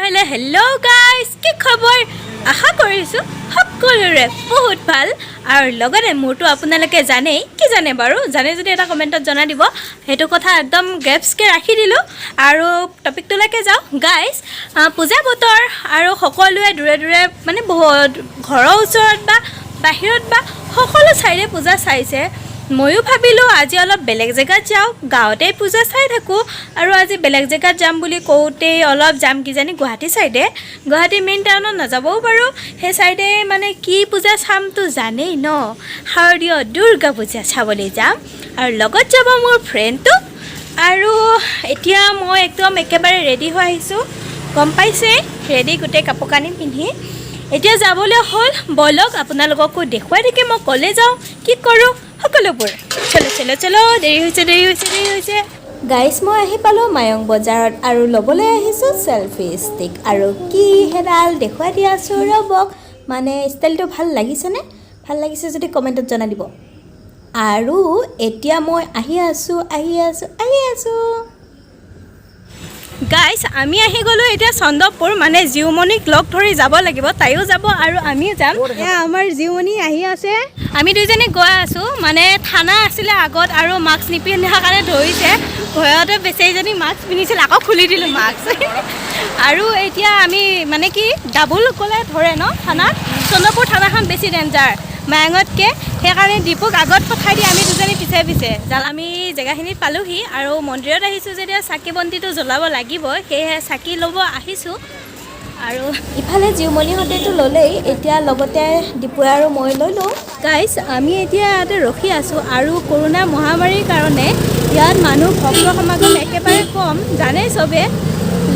মোবাইলে hello' guys কি খবৰ আশা কৰিছোঁ সকলোৰে বহুত ভাল আৰু লগতে মোৰটো আপোনালোকে জানেই কি জানে বাৰু জানে যদি এটা কমেণ্টত জনাই দিব সেইটো কথা একদম গেপছকৈ ৰাখি দিলোঁ আৰু টপিকটোলৈকে যাওঁ গাইজ পূজা বতৰ আৰু সকলোৱে দূৰে দূৰে মানে বহুত ঘৰৰ ওচৰত বা বাহিৰত বা সকলো চাইডে পূজা চাইছে ময়ো ভাবিলোঁ আজি অলপ বেলেগ জেগাত যাওঁ গাঁৱতে পূজা চাই থাকোঁ আৰু আজি বেলেগ জেগাত যাম বুলি কওঁতেই অলপ যাম কিজানি গুৱাহাটী চাইডে গুৱাহাটী মেইন টাউনত নাযাবও পাৰোঁ সেই চাইডে মানে কি পূজা চামতো জানেই ন শাৰদীয় দুৰ্গা পূজা চাবলৈ যাম আৰু লগত যাব মোৰ ফ্ৰেণ্ডটো আৰু এতিয়া মই একদম একেবাৰে ৰেডি হৈ আহিছোঁ গম পাইছে ৰেডি গোটেই কাপোৰ কানি পিন্ধি এতিয়া যাবলৈ হ'ল বলক আপোনালোককো দেখুৱাই থাকি মই ক'লে যাওঁ কি কৰোঁ সকলোবোৰ চলো চলো চলো দেৰি হৈছে গাইজ মই আহি পালোঁ মায়ং বজাৰত আৰু ল'বলৈ আহিছোঁ চেলফি ষ্টিক আৰু কি হেডাল দেখুৱাই দি আছোঁ ৰ'বক মানে ষ্টাইলটো ভাল লাগিছেনে ভাল লাগিছে যদি কমেণ্টত জনাই দিব আৰু এতিয়া মই আহি আছোঁ গাইজ আমি আহি গ'লোঁ এতিয়া চন্দ্ৰপুৰ মানে জিউমণিক লগ ধৰি যাব লাগিব তাইও যাব আৰু আমিও যাম এয়া আমাৰ জিউমণি আহি আছে আমি দুইজনী গৈ আছোঁ মানে থানা আছিলে আগত আৰু মাস্ক নিপিন্ধাৰ কাৰণে ধৰিছে ভয়তে বেচেৰীজনী মাস্ক পিন্ধিছিল আকৌ খুলি দিলোঁ মাস্ক আৰু এতিয়া আমি মানে কি ডাবুল ক'লে ধৰে ন থানাত চন্দ্ৰপুৰ থানাখন বেছি ডেঞ্জাৰ মায়ঙতকৈ সেইকাৰণে দীপক আগত পঠাই দি আমি দুজনী পিছে আমি জেগাখিনিত পালোঁহি আৰু মন্দিৰত আহিছোঁ যেতিয়া চাকি বন্তিটো জ্বলাব লাগিব সেয়েহে চাকি ল'ব আহিছোঁ আৰু ইফালে জিউমণিহঁতেতো ল'লেই এতিয়া লগতে দীপুৱে আৰু মই লৈ লওঁ গাইজ আমি এতিয়া ইয়াতে ৰখি আছোঁ আৰু কৰোণা মহামাৰীৰ কাৰণে ইয়াত মানুহ ভক্ত সমাগম একেবাৰে কম জানেই চবে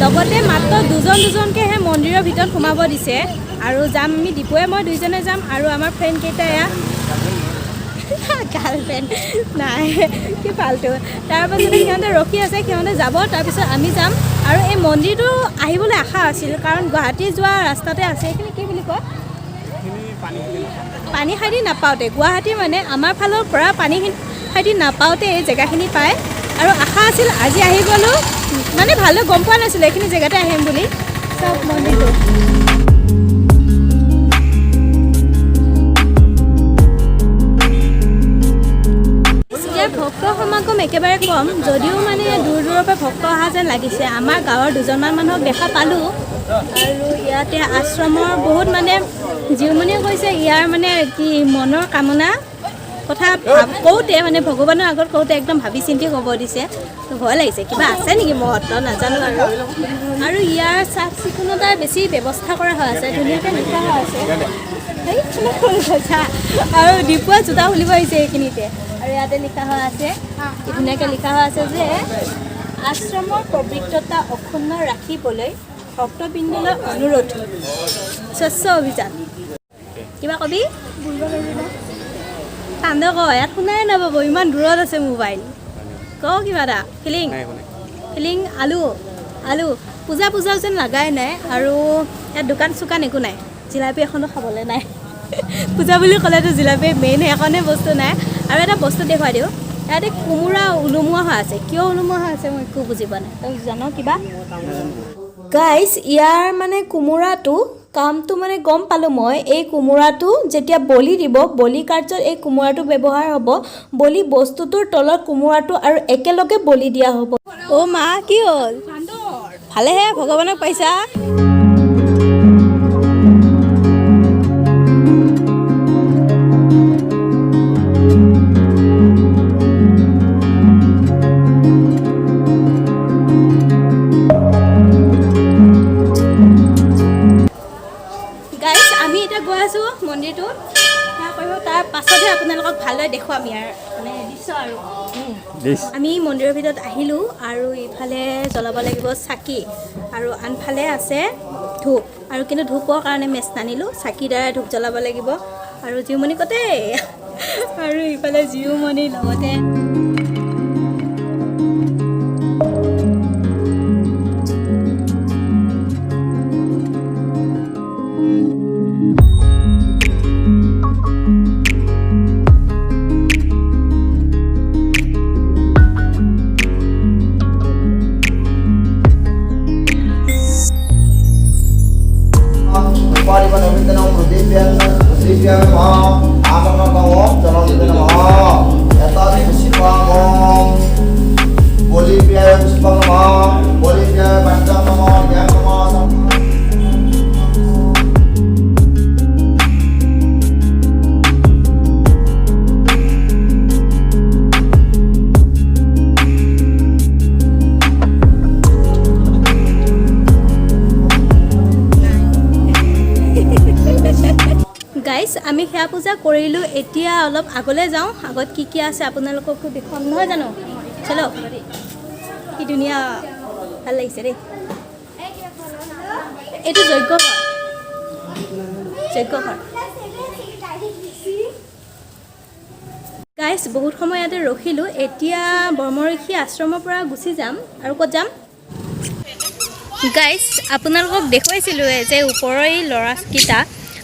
লগতে মাত্ৰ দুজনকৈহে মন্দিৰৰ ভিতৰত সোমাব দিছে আৰু যাম আমি দীপুৱে মই দুইজনে যাম আৰু আমাৰ ফ্ৰেণ্ডকেইটা এয়া গাৰ্লফ্ৰেণ্ড নাই কি ফাল্টু তাৰপাছতে সিহঁতে ৰখি আছে সিহঁতে যাব তাৰপিছত আমি যাম আৰু এই মন্দিৰটো আহিবলৈ আশা আছিল কাৰণ গুৱাহাটী যোৱা ৰাস্তাতে আছে এইখিনি কি বুলি কয় পানী খাই দি নাপাওঁতে গুৱাহাটী মানে আমাৰ ফালৰ পৰা পানী খাই দি নাপাওঁতে এই জেগাখিনি পায় আৰু আশা আছিল আজি আহি গ'লোঁ মানে ভালদৰে গম পোৱা নাছিলোঁ এইখিনি জেগাতে আহিম বুলি চব মন্দিৰটো ভক্ত সমাগম একেবাৰে কম যদিও মানে দূৰৰ পৰা ভক্ত অহা যেন লাগিছে আমাৰ গাঁৱৰ দুজনমান মানুহক দেখা পালোঁ আৰু ইয়াতে আশ্ৰমৰ বহুত মানে জিউমণিয়ে কৈছে ইয়াৰ মানে কি মনৰ কামনা কথা কওঁতে মানে ভগৱানৰ আগত কওঁতে একদম ভাবি চিন্তি ক'ব দিছে ভয় লাগিছে কিবা আছে নেকি মহত্ব নাজানো আৰু ইয়াৰ চাফ চিকুণতাৰ বেছি ব্যৱস্থা কৰা হৈ আছে ধুনীয়াকৈ লিখা হৈ আছে আৰু দীপুৱা জোতা খুলিব আহিছে এইখিনিতে আৰু ইয়াতে লিখা হৈ আছে ধুনীয়াকৈ লিখা হৈ আছে যে আশ্ৰমৰ পবিত্ৰতা অক্ষুণ্ণ ৰাখিবলৈ ভক্তবৃন্দলৈ অনুৰোধ স্বচ্ছ অভিযান কিবা কবি কান্দ ক ইয়াত শুনাই নাপাব ইমান দূৰত আছে মোবাইল ক কিবা এটা ফিলিং আলু পূজা যেন লগাই নাই আৰু ইয়াত দোকান চোকান একো নাই জিলাপি এখনো খাবলৈ নাই পূজা বুলি ক'লেতো জিলাপি মেইন সেইখনে বস্তু নাই আৰু এটা বস্তু দেখুৱাই দিওঁ ইয়াতে কোমোৰা ওলোমোৱা হৈ আছে কিয় ওলোমোৱা হৈ আছে মই একো বুজি পোৱা নাই তই জানো কিবা গাইজ ইয়াৰ মানে কোমোৰাটো কামটো মানে গম পালোঁ মই এই কোমোৰাটো যেতিয়া বলি দিব বলি কাৰ্যত এই কোমোৰাটো ব্যৱহাৰ হ'ব বলি বস্তুটোৰ তলত কোমোৰাটো আৰু একেলগে বলি দিয়া হ'ব অ' মা কি হ'ল ভালেহে ভগৱানক পাইছা মন্দিৰটো তাৰ পাছতহে আপোনালোকক ভালদৰে দেখুৱাম ইয়াৰ মানে দৃশ্য আৰু আমি মন্দিৰৰ ভিতৰত আহিলোঁ আৰু ইফালে জ্বলাব লাগিব চাকি আৰু আনফালে আছে ধূপ আৰু কিন্তু ধূপৰ কাৰণে মেচ নানিলোঁ চাকিৰ দ্বাৰা ধূপ জ্বলাব লাগিব আৰু জিউমণি কতে আৰু ইফালে জিউমণিৰ লগতে গাইজ আমি সেয়া পূজা কৰিলোঁ এতিয়া অলপ আগলৈ যাওঁ আগত কি আছে আপোনালোককো দেখুৱাম নহয় জানো চলো কি ধুনীয়া ভাল লাগিছে দেই এইটো যজ্ঞ ঘৰ গাইজ বহুত সময় ইয়াতে ৰখিলোঁ এতিয়া ব্ৰহ্মঋষি আশ্ৰমৰ পৰা গুচি যাম আৰু ক'ত যাম গাইজ আপোনালোকক দেখুৱাইছিলোঁ যে ওপৰৰ এই ল'ৰাকেইটা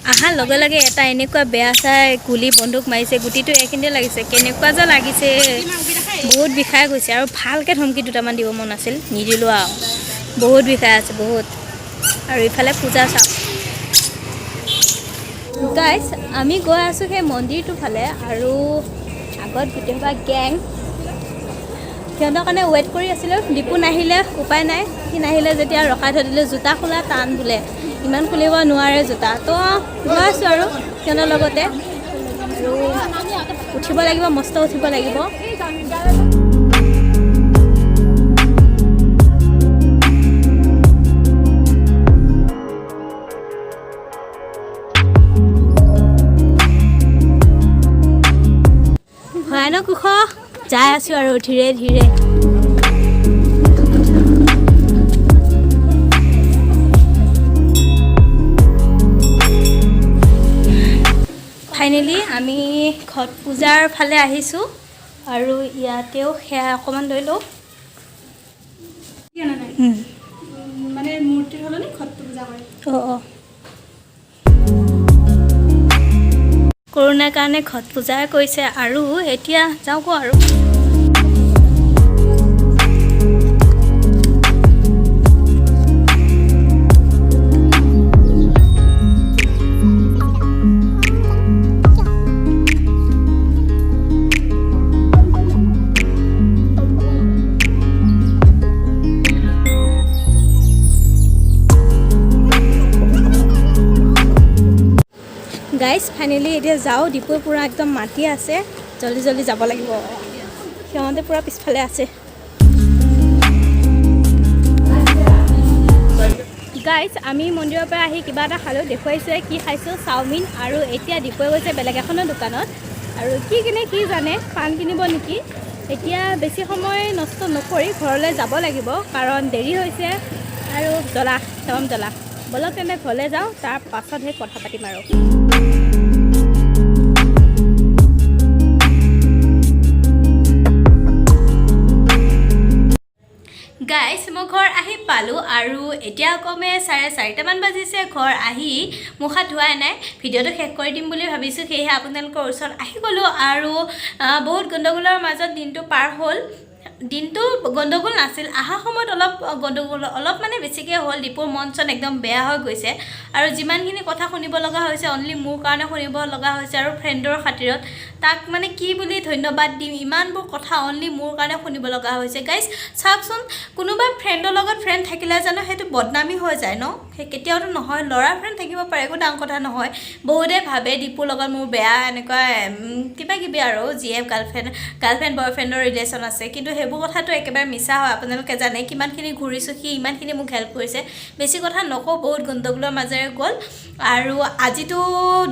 আহাৰ লগে লগে এটা এনেকুৱা বেয়া চাই গুলি বন্দুক মাৰিছে গুটিটো এইখিনিতে লাগিছে কেনেকুৱা যে লাগিছে বহুত বিষাই গৈছে আৰু ভালকৈ ধমকি দুটামান দিব মন আছিল নিদিলোঁ আৰু বহুত বিষাই আছে বহুত আৰু ইফালে পূজা চাম গাইজ আমি গৈ আছোঁ সেই মন্দিৰটোৰ ফালে আৰু আগত গোটেইসোপা গেং সিহঁতৰ কাৰণে ৱেইট কৰি আছিলোঁ দীপু নাহিলে উপায় নাই সি নাহিলে যেতিয়া ৰখাই থৈ দিলোঁ জোতা খোলা টান বোলে ইমান খুলিব নোৱাৰে জোতা তো গৈ আছোঁ আৰু সিহঁতৰ লগতে আৰু উঠিব লাগিব মস্ত উঠিব লাগিব ভয়ানক ওখ যাই আছোঁ আৰু ধীৰে ধীৰে ফাইনেলি আমি ঘট পূজাৰ ফালে আহিছোঁ আৰু ইয়াতেও সেয়া অকণমান লৈ লওঁ মানে মূৰ্তিৰ হ'লে ঘট পূজা কৰে অঁ কৰোণাৰ কাৰণে ঘট পূজাই কৰিছে আৰু এতিয়া যাওঁগৈ আৰু গাইজ ফাইনেলি এতিয়া যাওঁ দীপুৱে পূৰা একদম মাতি আছে জল্দি জল্দি যাব লাগিব সিহঁতে পূৰা পিছফালে আছে গাইজ আমি মন্দিৰৰ পৰা আহি কিবা এটা খালোঁ দেখুৱাইছোঁ কি খাইছোঁ চাওমিন আৰু এতিয়া দীপুৱে গৈছে বেলেগ এখনৰ দোকানত আৰু কি কিনে কি জানে পাণ কিনিব নেকি এতিয়া বেছি সময় নষ্ট নকৰি ঘৰলৈ যাব লাগিব কাৰণ দেৰি হৈছে আৰু জ্বলা বলক তেনে ঘৰলৈ যাওঁ তাৰ পাছতহে কথা পাতিম আৰু গাইজ মই ঘৰ আহি পালোঁ আৰু এতিয়া কমে 4:30মান বাজিছে ঘৰ আহি মুখ হাত ধোৱাই নাই ভিডিঅ'টো শেষ কৰি দিম বুলি ভাবিছোঁ সেয়েহে আপোনালোকৰ ওচৰত আহি গ'লোঁ আৰু বহুত গণ্ডগোলৰ মাজত দিনটো পাৰ হ'ল দিনটো গণ্ডগোল নাছিল আহা সময়ত অলপ গণ্ডগোল অলপ মানে বেছিকৈ হ'ল দীপুৰ মন চন একদম বেয়া হৈ গৈছে আৰু যিমানখিনি কথা শুনিব লগা হৈছে অনলি মোৰ কাৰণে শুনিব লগা হৈছে আৰু ফ্ৰেণ্ডৰ খাতিৰত তাক মানে কি বুলি ধন্যবাদ দিম ইমানবোৰ কথা অনলি মোৰ কাৰণে শুনিব লগা হৈছে গাইজ চাওকচোন কোনোবা ফ্ৰেণ্ডৰ লগত ফ্ৰেণ্ড থাকিলে জানো সেইটো বদনামী হৈ যায় ন সেই কেতিয়াওতো নহয় ল'ৰা ফ্ৰেণ্ড থাকিব পাৰে একো ডাঙৰ কথা নহয় বহুতে ভাবে দীপুৰ লগত মোৰ বেয়া এনেকুৱা কিবা কিবি আৰু যিয়ে গাৰ্লফ্ৰেণ্ড বয়ফ্ৰেণ্ডৰ ৰিলেশ্যন আছে কিন্তু সেইবোৰ কথাটো একেবাৰে মিছা হয় আপোনালোকে জানে কিমানখিনি ঘূৰিছোঁ সি ইমানখিনি মোক হেল্প কৰিছে বেছি কথা নকওঁ বহুত গণ্ডগোলৰ মাজেৰে গ'ল আৰু আজিতো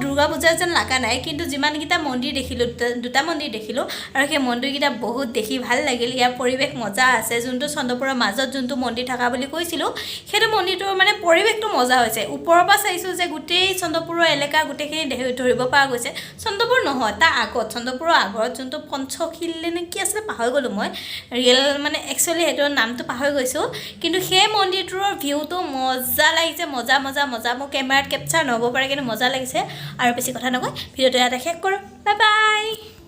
দুৰ্গা পূজা যেন লগা নাই কিন্তু যিমানকেইটা মন্দিৰ দেখিলোঁ দুটা মন্দিৰ দেখিলোঁ আৰু সেই মন্দিৰকেইটা বহুত দেখি ভাল লাগিল ইয়াৰ পৰিৱেশ মজা আছে যোনটো চন্দ্ৰপুৰৰ মাজত যোনটো মন্দিৰ থকা বুলি কৈছিলোঁ সেইটো মন্দিৰটোৰ মানে পৰিৱেশটো মজা হৈছে ওপৰৰ পৰা চাইছোঁ যে গোটেই চন্দ্ৰপুৰৰ এলেকা গোটেইখিনি ধৰিব পৰা গৈছে চন্দ্ৰপুৰ নহয় তাৰ আগত চন্দ্ৰপুৰৰ আগত যোনটো পঞ্চশীল নে কি আছিলে পাহৰি গ'লোঁ মই ৰিয়েল মানে একচুৱেলি সেইটোৰ নামটো পাহৰি গৈছোঁ কিন্তু সেই মন্দিৰটোৰ ভিউটো মজা লাগিছে মজা মোৰ কেমেৰাত কেপচাৰ নহ'ব পাৰে কিন্তু মজা লাগিছে আৰু বেছি কথা নকয় ভিডিঅ'টো ইয়াতে শেষ কৰোঁ বাই বাই